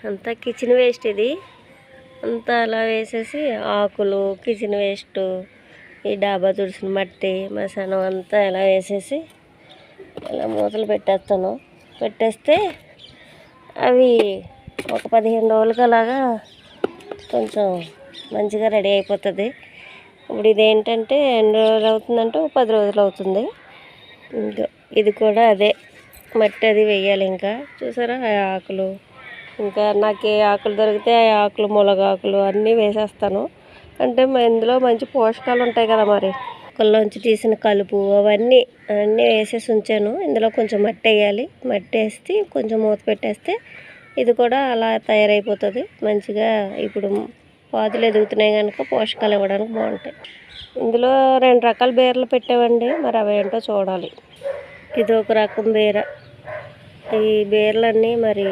అంతా kitchen waste ఇది అంతా అలా వేసేసి ఆకులు కిచెన్ వేస్ట్ ఈ డాబా తుడిసిన మట్టి మసానం అంతా ఇలా వేసేసి ఇలా మూతలు పెట్టేస్తే అవి ఒక 15 రోజులకి అలాగా కొంచెం మంచిగా రెడీ అయిపోతుంది. ఇప్పుడు ఇదేంటంటే ఎన్ని రోజులు అవుతుందంటే 10 రోజులు అవుతుంది. ఇంకా ఇది కూడా అదే మట్టి అది వేయాలి. ఇంకా చూసారా ఆ ఆకులు, ఇంకా నాకు ఏ ఆకులు దొరికితే ఆ ఆకులు మునగాకులు అన్నీ వేసేస్తాను. అంటే ఇందులో మంచి పోషకాలు ఉంటాయి కదా, మరి మొక్కల్లోంచి తీసిన కలుపు అవన్నీ వేసేసి ఉంచాను. ఇందులో కొంచెం మట్టి వేయాలి. మట్టి వేసి కొంచెం మూత పెట్టేస్తే ఇది కూడా అలా తయారైపోతుంది మంచిగా. ఇప్పుడు పాదులు ఎదుగుతున్నాయి కనుక పోషకాలు ఇవ్వడానికి బాగుంటాయి. ఇందులో 2 రకాల బీరలు పెట్టామండి, మరి అవేంటో చూడాలి. ఇది ఒక రకం బీర. ఈ బీరలన్నీ మరి